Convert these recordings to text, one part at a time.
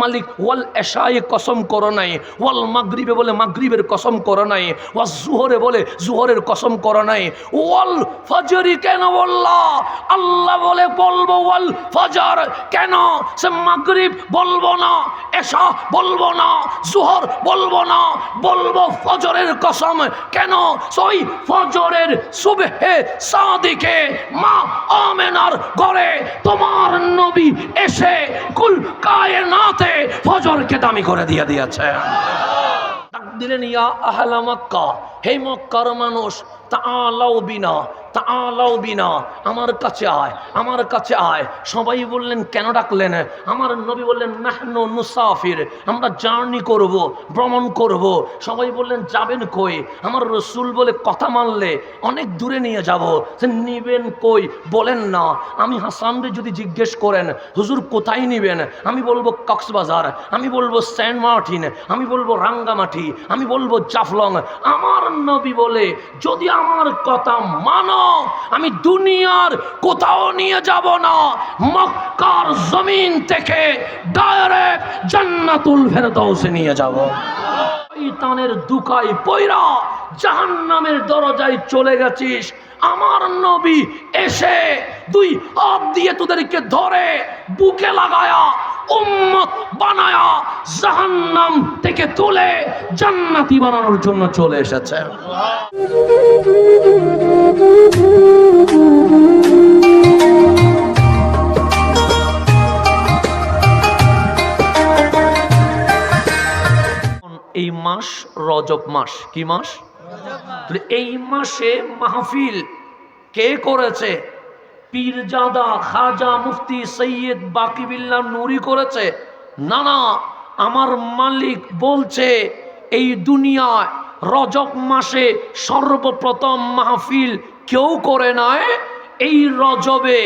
মালিক ওয়াল এশায়ে কসম করো নাই, ওয়াল মাগরিবে বলে মাগরিবের কসম করো নাই, ওয়াজ জুহরে বলে জুহরের কসম করো নাই, ওয়াল ফজরি কেন বললা? আল্লাহ বলে বলবো ওয়াল ফজর, কেন সে মাগরিব বলবো না, এশা বলবো না, জুহর বলবো না, বলবো ফজরের কসম। কেন? ওই ফজরের সুবহে সাদিকে মা আমেনার ঘরে তোমার নবী এসে কুল কায়নাতে ফজরকে দামি করে দিয়ে দিয়েছে। ডাক দিলেন, ইয়া আহলা মক্কা, হে মক্কার মানুষ, তাআলাউ বিনা, তাআলাউ বিনা, আমার কাছে আয়, আমার কাছে আয়। সবাই বললেন কেন ডাকলেন? আমার নবী বললেন নাহনু মুসাফির, আমরা জার্নি করব, ভ্রমণ করব। সবাই বললেন যাবেন কই? আমার রসুল বলে কথা মানলে অনেক দূরে নিয়ে যাব। নিবেন কই বলেন না। আমি হাসানরে যদি জিজ্ঞেস করেন হুজুর কোথায় নিবেন, আমি বলবো কক্সবাজার, আমি বলবো সেন্ট মার্টিন, আমি বলবো রাঙ্গামাটি, আমি বলবো জাফলং। আমার নবী বলে যদি আমার কথা মানো আমি দুনিয়ার কোথাও নিয়ে যাব না, মক্কার জমিন থেকে ডাইরেক্ট জান্নাতুল ফেরদাউসে নিয়ে যাব। শয়তানের দুকায় পয়রা জাহান্নামের দরজায় চলে গেছিস, আমার নবী এসে দুই হাত দিয়ে তোদেরকে ধরে বুকে লাগায়া উম্মত বানায়া জাহান্নাম থেকে তুলে জান্নাতি বানানোর জন্য চলে এসেছে। এই মাস রজব মাস। কি মাস? এই মাসে মাহফিল কে করেছে? পীরজাদা খাজা মুফতি সৈয়দ বাকিবিল্লাহ নুরি করেছে? না না, আমার মালিক বলছে এই দুনিয়ায় রজব মাসে সর্বপ্রথম মাহফিল কেউ করে নাই, এই রজবে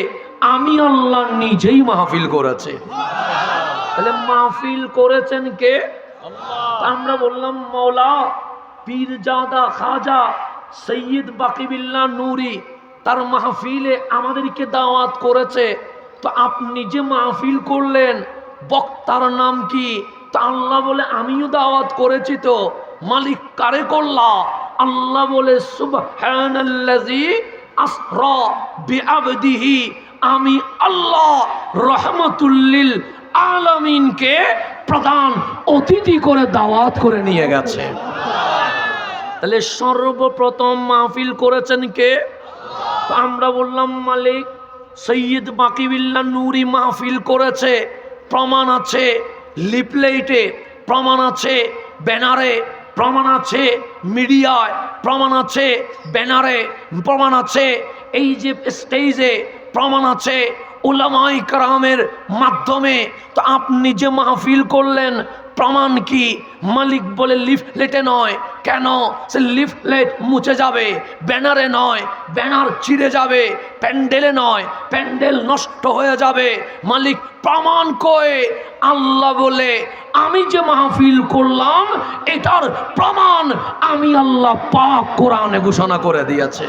আমি আল্লাহ নিজেই মাহফিল করেছে। তাহলে মাহফিল করেছেন কে? আমরা বললাম মৌলা পীরজাদা খাজা সৈয়দ বাকিবিল্লাহ নুরি তার মাহফিলে আমাদেরকে দাওয়াত করেছে। তো আপনি যে মাহফিল করলেন বক্তার নাম কি? তা আল্লাহ বলে আমিও দাওয়াত করেছি। তো মালিক কারে করলা? আল্লাহ বলে সুবহানাল্লাযী আসরা বিআবদিহি, আমি আল্লাহ রহমাতুল লিল আলামিনকে প্রধান অতিথি করে দাওয়াত করে নিয়ে গেছে। তাহলে সর্বপ্রথম মাহফিল করেছেন কে? তো আমরা বললাম মালিক সৈয়দ বাকিবিল্লাহ নুরি মাহফিল করেছে। প্রমাণ আছে লিফলেটে, প্রমাণ আছে ব্যানারে, প্রমাণ আছে মিডিয়ায়, প্রমাণ আছে ব্যানারে, প্রমাণ আছে এই যে স্টেজে, প্রমাণ আছে উলামায়ে কেরামের মাধ্যমে। তো আপনি যে মাহফিল করলেন প্রমাণ কি? মালিক বলে লিফলেটে নয়। কেন? সে লিফলেট মুছে যাবে, ব্যানারে নয়, ব্যানার ছিঁড়ে যাবে, প্যান্ডেলে নয়, প্যান্ডেল নষ্ট হয়ে যাবে। মালিক প্রমাণ কয়ে আল্লাহ বলে আমি যে মাহফিল করলাম এটার প্রমাণ আমি আল্লাহ পাক কোরআনে ঘোষণা করে দিয়েছে।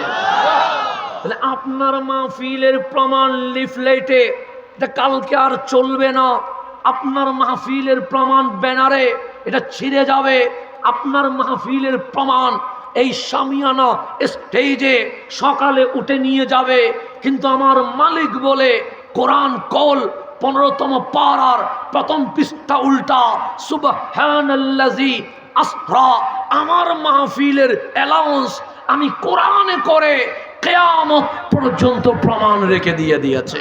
তাহলে আপনার মাহফিলের প্রমাণ লিফলেটে, এটা কালকে আর চলবে না। আপনার মাহফিলের প্রমাণ ব্যানারে, এটা ছিঁড়ে যাবে। আপনার মাহফিলের প্রমাণ এই শামিয়ানা স্টেজে সকালে উঠে নিয়ে যাবে। কিন্তু আমার মালিক বলে কোরআন কল 15তম পারার প্রথম পৃষ্ঠা উল্টা, সুবহানাল্লাযী আসরা, আমার মাহফিলের অ্যালাউন্স আমি কোরআনে করে কিয়ামত পর্যন্ত প্রমাণ রেখে দিয়েছে।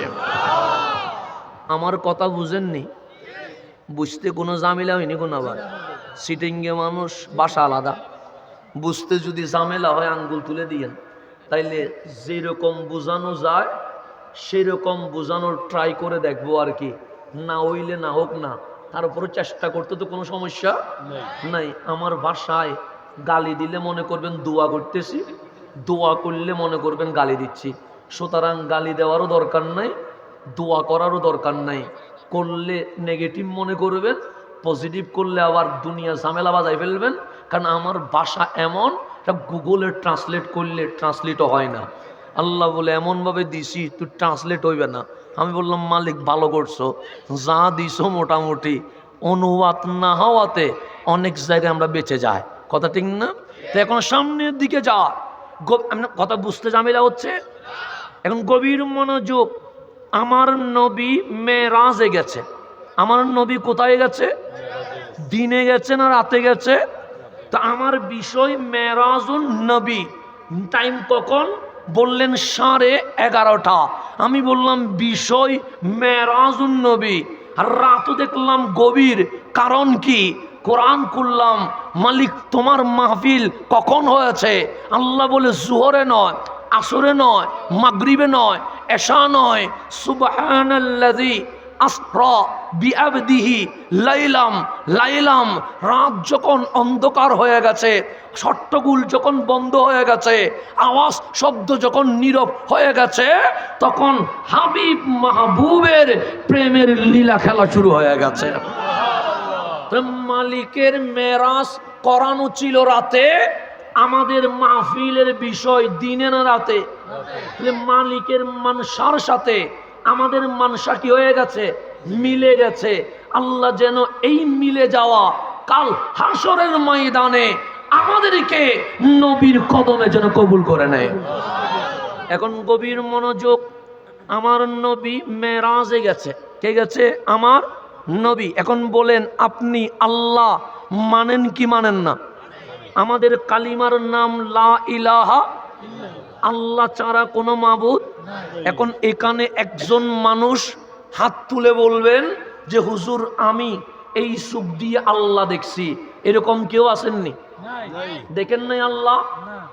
আমার কথা বুঝেননি? বুঝতে কোনো ঝামেলা হয়নি কোনো? আবার সিটিংয়ে মানুষ বাসা আলাদা, বুঝতে যদি ঝামেলা হয় আঙ্গুল তুলে দিয়েন। তাইলে যেরকম বোঝানো যায় সেরকম বোঝানোর ট্রাই করে দেখবো আর কি। না হইলে না হোক না, তার উপরে চেষ্টা করতে তো কোনো সমস্যা নাই। আমার ভাষায় গালি দিলে মনে করবেন দোয়া করতেছি, দোয়া করলে মনে করবেন গালি দিচ্ছি। সুতরাং গালি দেওয়ারও দরকার নাই, দোয়া করারও দরকার নাই। করলে নেগেটিভ মনে করবেন, পজিটিভ করলে আবার দুনিয়া ঝামেলা বাজায় ফেলবেন। কারণ আমার ভাষা এমন, গুগলে ট্রান্সলেট করলে ট্রান্সলেটও হয় না। আল্লাহ বলে এমনভাবে দিছি তুই ট্রান্সলেট হইবে না। আমি বললাম মালিক ভালো করছো, যা দিছো মোটামুটি অনুবাদ না হওয়াতে অনেক জায়গায় আমরা বেঁচে যাই। কথা ঠিক না? তো এখন সামনের দিকে যা, কথা বুঝতে ঝামেলা হচ্ছে। এখন গভীর মনোযোগ। আমার নবী মেরাজে গেছে। আমার নবী কোথায় গেছে? দিনে গেছে না রাতে গেছে? তো আমার বিষয় মেরাজুন নবী। টাইম কখন বললেন? 11:30। আমি বললাম বিষয় মেরাজুন নবী। আর রাতও দেখলাম গভীর। কারণ কি? কোরআন করলাম, মালিক তোমার মাহফিল কখন হয়েছে? আল্লাহ বলে জোহরে নয়, আসরে নয়, মাগরিবে নয়, এশা নয়। সুবহানাল্লাযী আসরা বিআবদিহি লাইলাম লাইলাম। রাত যখন অন্ধকার হয়ে গেছে, শট্টগুল যখন বন্ধ হয়ে গেছে, আওয়াজ শব্দ যখন নীরব হয়ে গেছে, তখন হাবিব মাহবুবের প্রেমের লীলা খেলা শুরু হয়ে গেছে। মালিকের মেরাজ করানো ছিল রাতে, আমাদের মাহফিলের বিষয় দিনে না রাতে? মালিকের মানসার সাথে আমাদের মানসা কি হয়ে গেছে? মিলে গেছে। আল্লাহ যেন এই মিলে যাওয়া কাল হাসরের ময়দানে আমাদেরকে নবীর কদমে যেন কবুল করে নেয়। এখন গভীর মনোযোগ। আমার নবী মেরাজে গেছে। কে গেছে? আমার নবী। এখন বলেন, আপনি আল্লাহ মানেন কি মানেন না? আমাদের কালিমার নাম লা ইলাহা, আল্লাহ ছাড়া কোনো মাবুদ। এখন এখানে একজন মানুষ হাত তুলে বলবেন যে হুজুর আমি এই চোখ দিয়ে আল্লাহ দেখছি, এরকম কেউ আসেননি? দেখেন নাই আল্লাহ?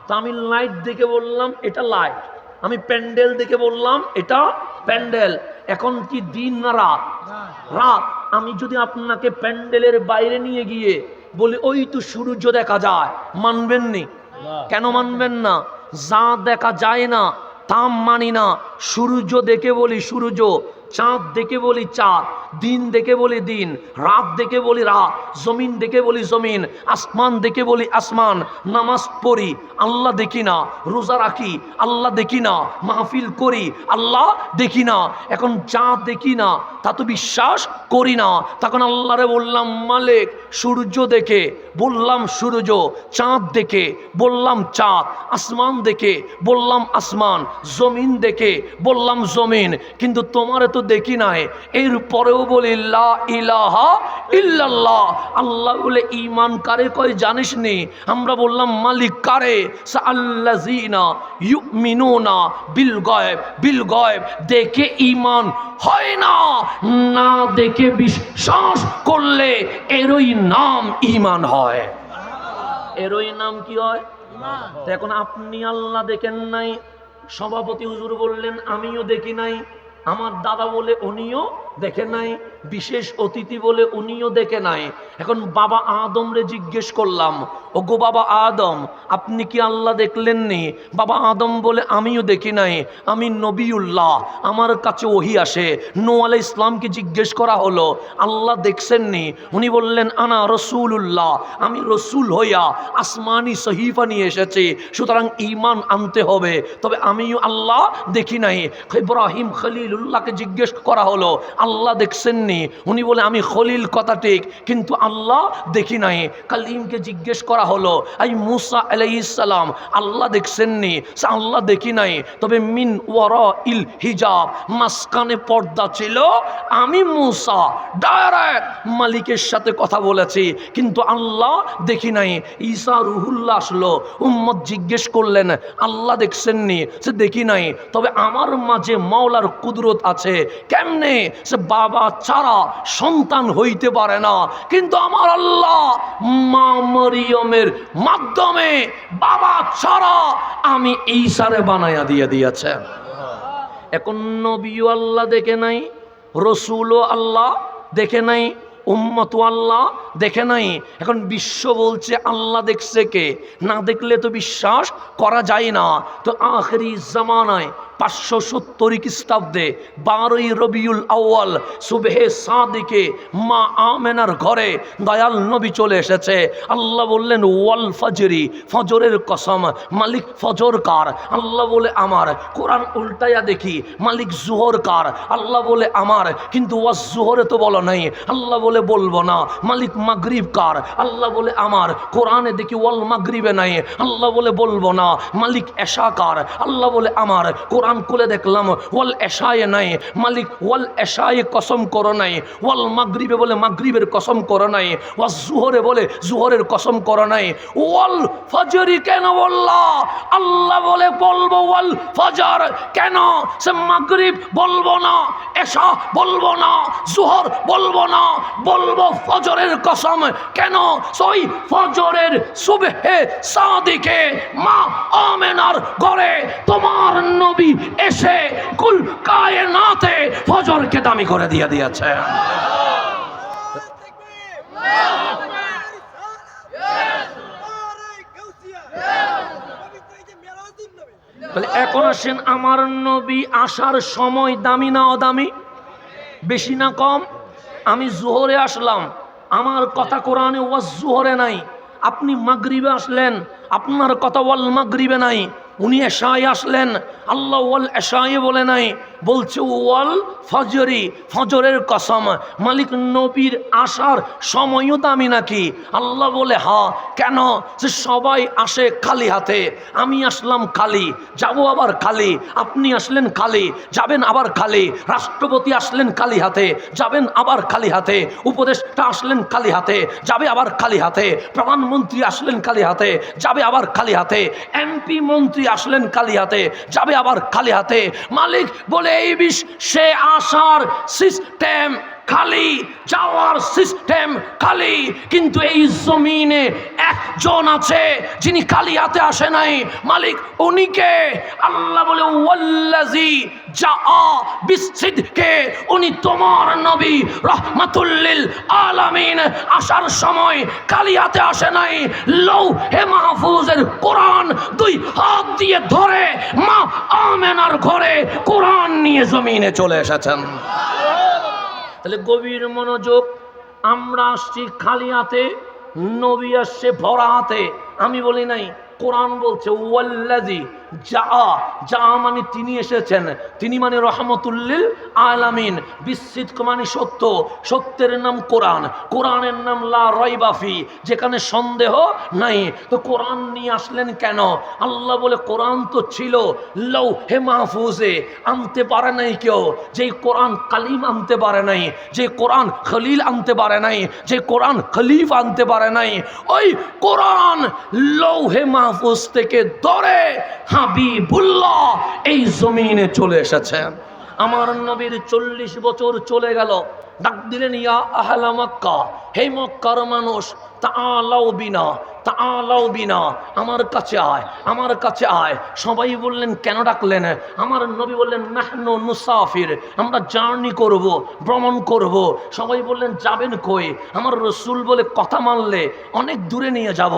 তা আমি লাইট দেখে বললাম এটা লাইট, আমি প্যান্ডেল দেখে বললাম এটা প্যান্ডেল। এখন কি দিন না রাত? রাত। আমি যদি আপনাকে প্যান্ডেলের বাইরে নিয়ে গিয়ে বলি ওই তো সূর্য দেখা যায়, মানবেন নি? কেন মানবেন না? যা দেখা যায় না তা মানি না। সূর্য দেখে বলি সূর্য, চাঁদ দেখে বলি চাঁদ, দিন দেখে বলি দিন, রাত দেখে বলি রাত, জমিন দেখে বলি জমিন, আসমান দেখে বলি আসমান। নামাজ পড়ি, আল্লাহ দেখি না। রোজা রাখি, আল্লাহ দেখি না। মাহফিল করি, আল্লাহ দেখি না। এখন যা দেখি না তা তো বিশ্বাস করি না। তখন আল্লাহরে বললাম মালিক, সূর্য দেখে বললাম সূর্য, চাঁদ দেখে বললাম চাঁদ, আসমান দেখে বললাম আসমান, জমিন দেখে বললাম জমিন, কিন্তু তোমারে তো দেখি নাই। এরপরেও বলি লা ইলাহা ইল্লাল্লাহ। আল্লাহ বলে ঈমান কারে কয় জানিস নি? আমরা বললাম মালিক কারে? সাআল্লাযিনা ইউমিনুনা বিল গায়ব। বিল গায়ব দেখে ঈমান হয় না, না দেখে বিশ্বাস করলে এরই নাম ঈমান হয়। এরই নাম কি হয়? এখন আপনি আল্লাহ দেখেন নাই, সভাপতি হুজুর বললেন আমিও দেখি নাই, আমার দাদা বলে উনিও দেখে নাই, বিশেষ অতিথি বলে উনিও দেখে নাই। এখন বাবা আদম রে জিজ্ঞেস করলাম, ও গো বাবা আদম, আপনি কি আল্লাহ দেখলেন নি? বাবা আদম বলে আমিও দেখি নাই, আমি নবিউল্লাহ, আমার কাছে ওহী আসে। নূহ আলাইহিস ইসলামকে জিজ্ঞেস করা হলো আল্লাহ দেখছেন নি? উনি বললেন আনা রসুলুল্লাহ, আমি রসুল হইয়া আসমানি সহিফা নিয়ে এসেছি, সুতরাং ঈমান আনতে হবে। তবে আমিও আল্লাহ দেখি নাই। ইব্রাহিম খলিলুল্লাহকে জিজ্ঞেস করা হলো আল্লাহ দেখছেন নি? উনি বলে আমি খলিল কথা ঠিক, কিন্তু আল্লাহ দেখি নাই। কালিমকে জিজ্ঞেস করা হলো আই মুসা আলাইহিস সালাম, আল্লাহ দেখছেন নি? আল্লাহ দেখি নাই, তবে মিন ওয়ারা ইল হিজাব, মাঝখানে পর্দা ছিল। আমি মুসা ডাইরেক্ট মালিকের সাথে কথা বলেছি, কিন্তু আল্লাহ দেখি নাই। ঈসা রুহুল্লাহ আসলো, উম্মত জিজ্ঞেস করলেন আল্লাহ দেখছেন নি? সে দেখি নাই, তবে আমার মাঝে মাওলার কুদরত আছে। কেমনে? সে বাবা ছাড়া সন্তান হইতে পারে না, কিন্তু আমার আল্লাহ মা মরিয়মের মাধ্যমে বাবা ছাড়া আমি ঈসারে বানায়া দিয়ে দিয়েছে। এখন নবীও আল্লাহ দেখে নাই, রসুলও আল্লাহ দেখে নাই, উম্মত আল্লাহ দেখে নাই। এখন বিশ্ব বলছে আল্লাহ দেখছে কে? না দেখলে তো বিশ্বাস করা যায় না। তো আখেরি জামানায় 570 খ্রিস্টাব্দে 12ই রবিউল আউয়াল সুবহে সাদিকে মা আমেনার ঘরে দয়াল নবী চলে এসেছে। আল্লাহ বললেন ওয়াল ফজরি, ফজরের কসম, মালিক ফজর কার? আল্লাহ বলে আমার। কোরআন উল্টাইয়া দেখি মালিক জোহর কার? আল্লাহ বলে আমার। কিন্তু ওয়াজ জোহরে তো বলো নাই, আল্লাহ বলে বলবো না। মালিক মাগরিব কার? আল্লাহ বলে আমার। কোরআনে দেখি ওয়াল মাগরিবে নাই, আল্লাহ বলে বলবো না। মালিক এশা কার? আল্লাহ বলে আমার। কোরআন খুলে দেখলাম ওয়াল এশায়ে নাই, মালিক ওয়াল এশায়ে কসম করো নাই। ওয়াল মাগরিবে বলে মাগরিবের কসম করো নাই। ওয়াজ জোহরে বলে জোহরের কসম করো নাই। ওয়াল ফজরি কেন বললা? আল্লাহ বলে বলবো ওয়াল ফজর। কেন? সে মাগরিব বলবো না, এশা বলবো না, জোহর বলবো না, বলবো ফজরের কসম। কেন? ওই ফজরের সুবহে সাদিকে মা আমেনার ঘরে তোমার নবী এসে কুল কায়নাতে ফজরকে দামি করে দিয়ে দিয়েছে। তাহলে এখন আসেন, আমার নবী আসার সময় দামি না অদামি? বেশি না কম? আমি জোহরে আসলাম, আমার কথা কোরআনে ওয়াজ জোহরে নাই। আপনি মাগরিবে আসলেন, আপনার কথা ওয়াল মাগরিবে নাই। উনি এশায় আসলেন, আল্লাহ ওয়াল এশায়ে বলে নাই, বলছে ওয়াল ফজরি, ফজরের কসম। মালিক নবীর আসার সময়ও দামি নাকি? আল্লাহ বলে হ্যাঁ। কেন? যে সবাই আসে খালি হাতে, আমি আসলাম খালি, যাব আবার খালি। আপনি আসলেন খালি, যাবেন আবার খালি। রাষ্ট্রপতি আসলেন খালি হাতে, যাবেন আবার খালি হাতে। উপদেষ্টা আসলেন খালি হাতে, যাবে আবার খালি হাতে। প্রধানমন্ত্রী আসলেন খালি হাতে, যাবে আবার খালি হাতে। এমপি মন্ত্রী আসলেন খালি হাতে, যাবে আবার খালি হাতে। মালিক বলে এই সে আসার সিস্টেম খালি, যাওয়ার সিস্টেম খালি। কিন্তু এই জমিনে একজন আছে যিনি খালি হাতে আসে নাই। মালিক উনিকে। আল্লাহ বলে ওয়াল্লাযী জাআ বিসিদকে, উনি তোমার নবী রাহমাতুল লিল আলামিন। আসার সময় খালি হাতে আসে নাই। লৌহে মাহফুজের কোরআন 2 হাত দিয়ে ধরে মা আমেনার ঘরে কোরআন নিয়ে জমিনে চলে এসেছেন। তাহলে গভীর মনোযোগ। আমরা আসছি খালি হাতে, নবী আসছে ভরা হাতে। আমি বলি নাই, কোরআন বলছে ওয়াল্লাযী জাআ। যা মানে তিনি এসেছেন, তিনি মানে রহমতুল্লিল আলামিন। বিসিদক মানে সত্য, সত্যের নাম কোরআন, কোরআনের নাম লা রাইবা ফি, যেখানে সন্দেহ নাই। তো কোরআন নিয়ে আসলেন কেন? আল্লাহ বলে কোরআন তো ছিল লৌহে মাহফুজে, আনতে পারে নাই কেউ। যেই কোরআন কালিম আনতে পারে নাই, যে কোরআন খলিল আনতে পারে নাই, যে কোরআন খলিফ আনতে পারে নাই, ওই কোরআন লৌহে মাহফুজ থেকে ধরে হাবিবুল্লাহ এই জমিনে চলে এসেছেন। আমার নবীর 40 বছর চলে গেল। ডাক দিলেন ইয়া আহলা মক্কা, হে মক্কার মানুষ, তাআলাউ বিনা, তাআলাউ বিনা, আমার কাছে আয়, আমার কাছে আয়। সবাই বললেন কেন ডাকলেন? আমার নবী বললেন নাহনু মুসাফির, আমরা জার্নি করব, ভ্রমণ করব। সবাই বললেন যাবেন কই? আমার রসুল বলে কথা মানলে অনেক দূরে নিয়ে যাব।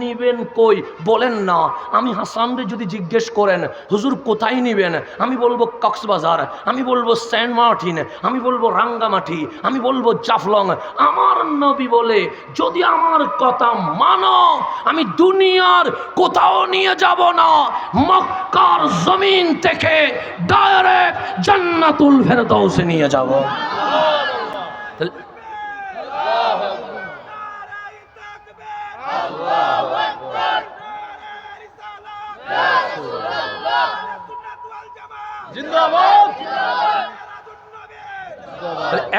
নিবেন কই বলেন না। আমি হাসানরে যদি জিজ্ঞেস করেন হুজুর কোথায় নিবেন, আমি বলবো কক্সবাজার, আমি বলবো সেন্ট মার্টিন, আমি বলবো রাঙ্গামাটি, আমি বলবো জাফলং। আমার নবী বলে যদি আমার কথা মানো, আমি দুনিয়ার কোথাও নিয়ে যাব না, মক্কার জমিন থেকে ডাইরেক্ট জান্নাতুল ফেরদাউসে নিয়ে যাব।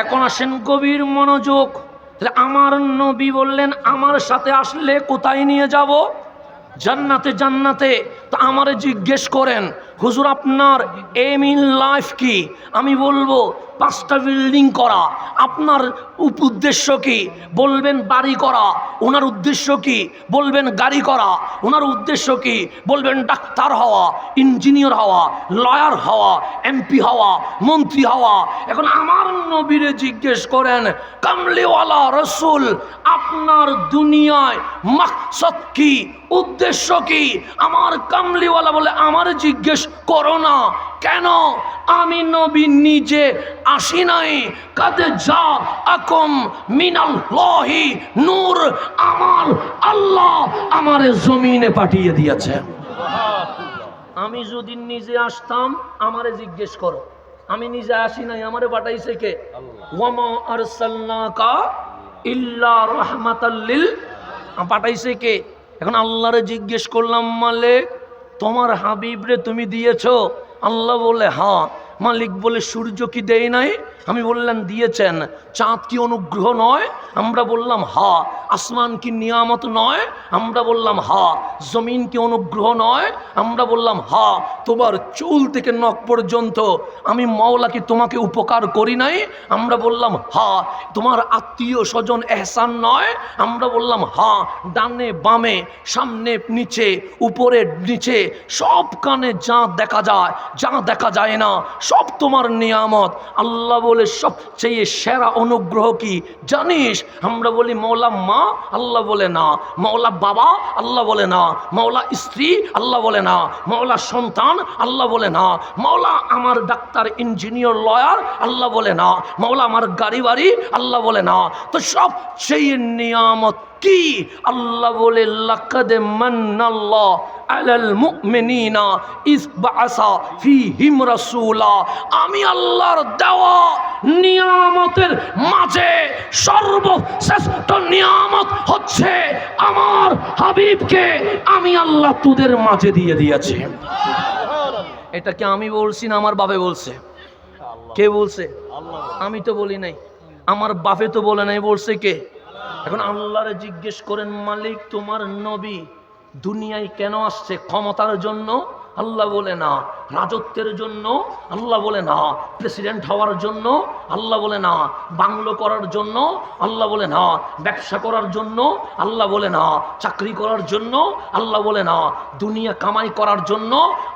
এখন আসেন গভীর মনোযোগ। আমার নবী বললেন আমার সাথে আসলে কোথায় নিয়ে যাব? জান্নাতে। জান্নাতে। তো আমারে জিজ্ঞেস করেন হুজুর আপনার এম ইন লাইফ কি? আমি বলবো 5টা বিল্ডিং করা। আপনার উদ্দেশ্য কি? বলবেন বাড়ি করা। ওনার উদ্দেশ্য কি? বলবেন গাড়ি করা। ওনার উদ্দেশ্য কি? বলবেন ডাক্তার হওয়া, ইঞ্জিনিয়ার হওয়া, লয়ার হওয়া, এমপি হওয়া, মন্ত্রী হওয়া। এখন আমার নবীরে জিজ্ঞেস করেন কামলিওয়ালা রসুল, আপনার দুনিয়ায় মাকসাদ কি, উদ্দেশ্য কি? আমার কামলিওয়ালা বলে আমার জিজ্ঞেস করো না, কেন? আমি নবী নিজে আসি নাই, কাদে যা আকম মিনাল্লাহি নূর, আমার আল্লাহ আমারে জমিনে পাঠিয়ে দিয়েছে। আমি যদি নিজে আসতাম, আমারে জিজ্ঞেস করো, আমি নিজে আসি নাই, আমারে পাঠাইছে কে? ওয়ামা আরসালনাকা ইল্লা রাহমাতাল লিল, পাঠাইছে কে? এখন আল্লাহরে জিজ্ঞেস করলাম, মালিক তোমার হাবিবরে তুমি দিয়েছো? আল্লাহ বলে হ্যাঁ। মালিক বলে সূর্য কি দেয় নাই? আমি বললাম দিয়েছেন। চাঁদ কি অনুগ্রহ নয়? আমরা বললাম হ্যাঁ। আসমান কি নিয়ামত নয়? আমরা বললাম হ্যাঁ। জমিন কি অনুগ্রহ নয়? আমরা বললাম হ্যাঁ। তোমার চুল থেকে নখ পর্যন্ত আমি মাওলা কি তোমাকে উপকার করি নাই? আমরা বললাম হ্যাঁ। তোমার আত্মীয় স্বজন এহসান নয়? আমরা বললাম হ্যাঁ। ডানে বামে, সামনে নিচে, উপরে নিচে, সব কানে যা দেখা যায়, যা দেখা যায় না, সব তোমার নিয়ামত। আল্লাহ বলে সবচেয়ে সেরা অনুগ্রহ কি জানিস? আমরা বলি মওলা মা। আল্লাহ বলে না। মওলা বাবা? আল্লাহ বলে না। মওলা স্ত্রী? আল্লাহ বলে না। মওলা সন্তান? আল্লাহ বলে না। মওলা আমার ডাক্তার, ইঞ্জিনিয়ার, লয়ার? আল্লাহ বলে না। মওলা আমার গাড়ি বাড়ি? আল্লাহ বলে না। তো সবচেয়ে নিয়ামত কি? আল্লাহ বলে লাকাদ মান্নাল্লাহু আলাল মুমিনিনা ইয বাআসা ফীহিম রাসূলা। আমি আল্লাহর দেওয়া নিয়ামতের মাঝে সর্বশ্রেষ্ঠ নিয়ামত হচ্ছে আমার হাবিবকে আমি আল্লাহ তোদের মাঝে দিয়ে দিয়েছি। এটা কি আমি বলছি না আমার বাপে বলছে? কে বলছে? আমি তো বলি নাই, আমার বাপে তো বলে নাই, বলছে কে? এখন আল্লাহরে জিজ্ঞেস করেন, মালিক তোমার নবী দুনিয়ায় কেন আসছে? ক্ষমতার জন্য? আল্লাহ বলে না। রাজত্বের জন্য? আল্লাহ বলে না। প্রেসিডেন্ট হওয়ার জন্য? আল্লাহ বলে না। বাংলো করার জন্য? আল্লাহ বলে না। ব্যবসা করার জন্য? আল্লাহ বলে না। চাকরি করার জন্য? আল্লাহ বলে না। দুনিয়া কামাই করার জন্য?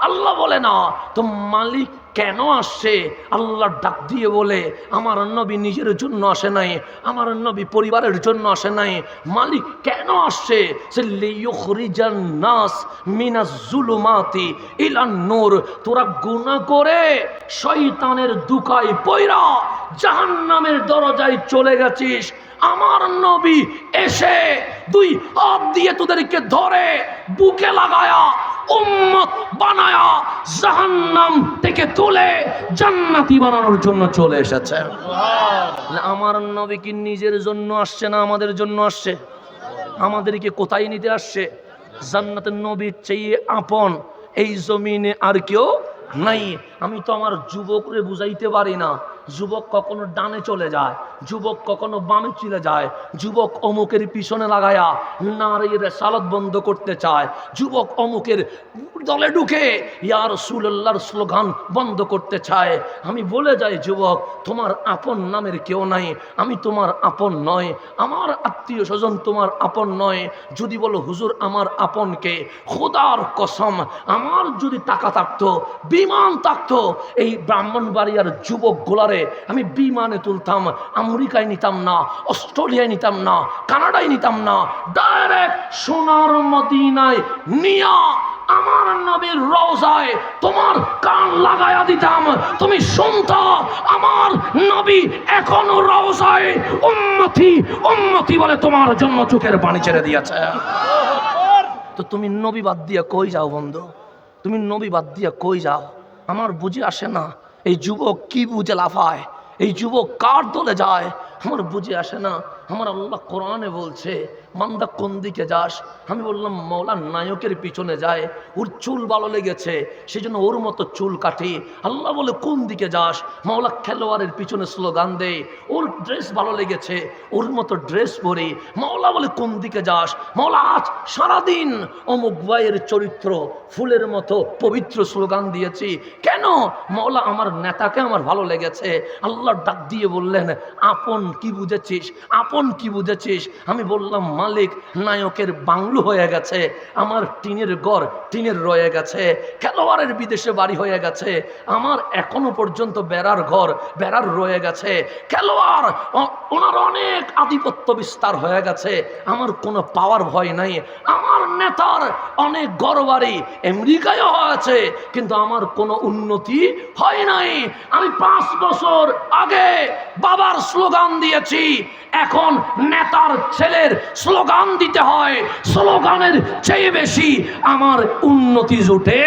আল্লাহ বলে না। তো মালিক কেন আসছে? আল্লাহ ডাক দিয়ে বলে, আমার নবী নিজের জন্য আসে নাই, আমার নবী পরিবারের জন্য আসে নাই। মালিক কেন আসছে? সে লিয়ুখরিজান নাস মিনাজ জুলুমাতি ইলান নূর। তোরা গুনাহ করে শয়তানের দুকায় পয়রা জাহান্নামের দরজায় চলে গেছিস, আমার নবী এসে দুই হাত দিয়ে তোদেরকে ধরে বুকে লাগায়া উম্মত বানায়া জাহান্নাম থেকে তুলে জান্নাতি বানানোর জন্য চলে এসেছে। আমার নবী কি নিজের জন্য আসছে না আমাদের জন্য আসছে? আমাদেরকে কোথায় নিতে আসছে? জান্নাতের নবীর চেয়ে আপন এই জমিনে আর কেউ নাই। আমি তো আমার যুবকরে বুঝাইতে পারি না। যুবক কখনো ডানে চলে যায়, যুবক কখনো বামে চলে যায়, যুবক অমুকের পিছনে লাগায়া নারীর রেসালত বন্ধ করতে চায়, যুবক অমুকের দলে ঢুকে ইয়া রাসূলুল্লাহর স্লোগান বন্ধ করতে চায়। আমি বলে যাই, যুবক তোমার আপন নামের কেউ নাই, আমি তোমার আপন নয়, আমার আত্মীয় স্বজন তোমার আপন নয়। যদি বলো হুজুর আমার আপনকে, খোদার কসম আমার যদি টাকা থাকতো, বিমান থাকতো, এই ব্রাহ্মণবাড়িয়ার যুবক গোলারে আমি বিমানে তুলতাম, আমেরিকায় নিতাম না, অস্ট্রেলিয়ায় নিতাম না, কানাডায় নিতাম না, ডাইরেক্ট সোনার মদিনায় নিয়া আমার নবীর রওজায় তোমার কান লাগায়া দিতাম, তুমি শুনতা আমার নবী এখনো রওজায় উম্মতি উম্মতি বলে তোমার জন্য চোখের পানি ছেড়ে দিয়েছে। তো তুমি নবী বাদ দিয়া কই যাও বন্ধু? তুমি নবী বাদ দিয়া কই যাও? আমার বুঝে আসে না এই যুবক কি বুঝে লাফায়, এই যুবক কার দলে যায়, আমার বুঝে আসে না। আমার আল্লাহ কোরআনে বলছে মান্দা কোন দিকে যাস? আমি বললাম মওলা নায়কের পিছনে যায়, ওর চুল ভালো লেগেছে সেজন্য ওর মতো চুল কাটি। আল্লাহ বলে কোন দিকে যাস? মওলা খেলোয়াড়ের পিছনে স্লোগান দেয়, ওর ড্রেস ভালো লেগেছে ওর মতো ড্রেস পরি। মওলা বলে কোন দিকে যাস? মওলা আজ সারাদিন অমুক ভাইয়ের চরিত্র ফুলের মতো পবিত্র স্লোগান দিয়েছি। কেন? মওলা আমার নেতাকে আমার ভালো লেগেছে। আল্লাহ ডাক দিয়ে বললেন আপন কি বুঝেছিস? আপন আপন কি বুঝেছিস? আমি বললাম মালিক, নায়কের বাংলো হয়ে গেছে, আমার টিনের ঘর টিনের রয়ে গেছে, খেলোয়াড়ের বিদেশে বাড়ি হয়ে গেছে, আমার এখনো পর্যন্ত বেড়ার ঘর বেড়ার রয়ে গেছে, খেলোয়াড় ওনার অনেক আধিপত্য বিস্তার হয়ে গেছে, আমার কোনো পাওয়ার ভয় নাই, আমার নেতার অনেক ঘর বাড়ি আমেরিকায় হয়েছে, কিন্তু আমার কোনো উন্নতি হয় নাই। আমি 5 বছর আগে বাবার স্লোগান দিয়েছি, এখন নেতার ছেলের স্লোগান দিতে হয়, স্লোগানের চেয়ে বেশি আমার উন্নতি জুটে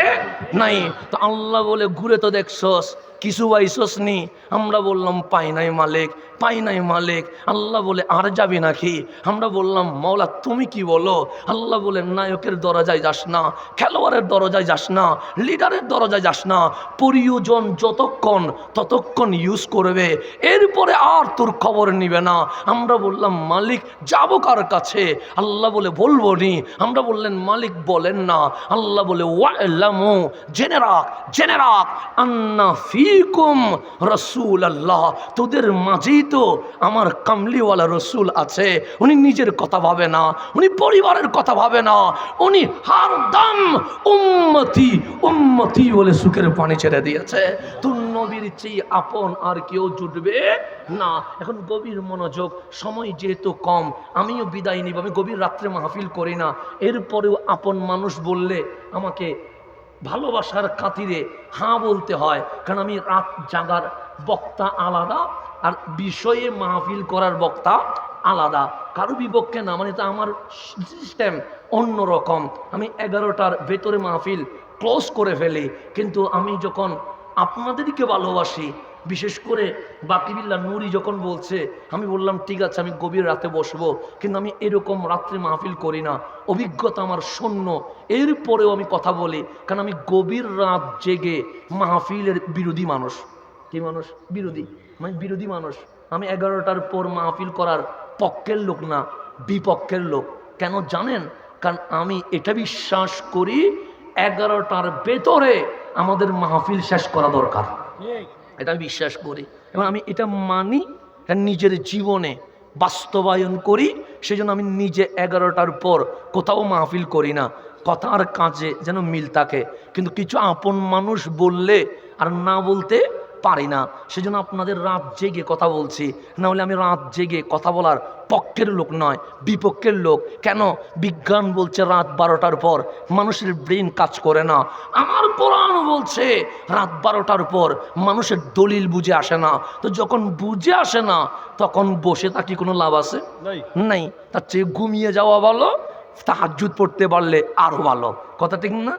নাই। তো আল্লাহ বলে ঘুরে তো দেখছস, কিছু পাইছস নি? আমরা বললাম পাই নাই মালিক, পাই নাই মালিক। আল্লাহ বলে আর যাবি নাকি? আমরা বললাম মওলা তুমি কি বলো? আল্লাহ বলে নায়কের দরজায় যাস না, খেলোয়াড়ের দরজায় যাস না, লিডারের দরজায় যাস না, প্রয়োজন যতক্ষণ ততক্ষণ ইউজ করবে, এরপরে আর তোর খবর নিবে না। আমরা বললাম মালিক যাবো কার কাছে? আল্লাহ বলে বলবো নি। আমরা বললেন মালিক বলেন না। আল্লাহ বলে ওয়ালামু, জেনে রাখ জেনে রাখ, আন্না ফিকুম রাসূলুল্লাহ, তোদের মাঝেই তো আমার কামলিওয়ালা রসুল আছে। উনি নিজের কথা ভাবে না, উনি পরিবারের কথা ভাবে না, উনি হারদম উম্মতি উম্মতি বলে সুখের পানি ছেড়ে দিয়েছে। তুই নবীর চেয়ে আপন আর কেউ জুটবে না। এখন গভীর মনোযোগ, সময় যেহেতু কম, আমিও বিদায় নিব। আমি গভীর রাত্রে মাহফিল করি না, এরপরেও আপন মানুষ বললে আমাকে ভালোবাসার খাতিরে হ্যাঁ বলতে হয়, কারণ আমি রাত জাগার বক্তা আলাদা আর বিষয়ে মাহফিল করার বক্তা আলাদা। কারো বিপক্ষে না, মানে তো আমার সিস্টেম অন্যরকম। আমি 11টার ভেতরে মাহফিল ক্লোজ করে ফেলি, কিন্তু আমি যখন আপনাদেরকে ভালোবাসি, বিশেষ করে বাকিবিল্লাহ নুরি যখন বলছে, আমি বললাম ঠিক আছে আমি গভীর রাতে বসবো, কিন্তু আমি এরকম রাত্রে মাহফিল করি না, অভিজ্ঞতা আমার শূন্য। এরপরেও আমি কথা বলি, কারণ আমি গভীর রাত জেগে মাহফিলের বিরোধী মানুষ। কি মানুষ? বিরোধী, মানে বিরোধী মানুষ। আমি 11টার পর মাহফিল করার পক্ষের লোক না, বিপক্ষের লোক। কেন জানেন? কারণ আমি এটা বিশ্বাস করি 11টার ভেতরে আমাদের মাহফিল শেষ করা দরকার, এটা আমি বিশ্বাস করি এবং আমি এটা মানি, নিজের জীবনে বাস্তবায়ন করি। সেই জন্য আমি নিজে 11টার পর কোথাও মাহফিল করি না, কথা আর কাজে যেন মিল থাকে। কিন্তু কিছু আপন মানুষ বললে আর না বলতে পারি না, সেজন্য আপনাদের রাত জেগে কথা বলছি। না হলে আমি রাত জেগে কথা বলার পক্ষের লোক নয়, বিপক্ষের লোক। কেন? বিজ্ঞান বলছে রাত 12টার পর মানুষের ব্রেন কাজ করে না। আমার কোরআন বলছে রাত 12টার পর মানুষের দলিল বুঝে আসে না। তো যখন বুঝে আসে না, তখন বসে থাকি কোনো লাভ আছে? নাই। তার চেয়ে ঘুমিয়ে যাওয়া ভালো, তাহাজ্জুদ পড়তে পারলে আরো ভালো। কথা ঠিক না?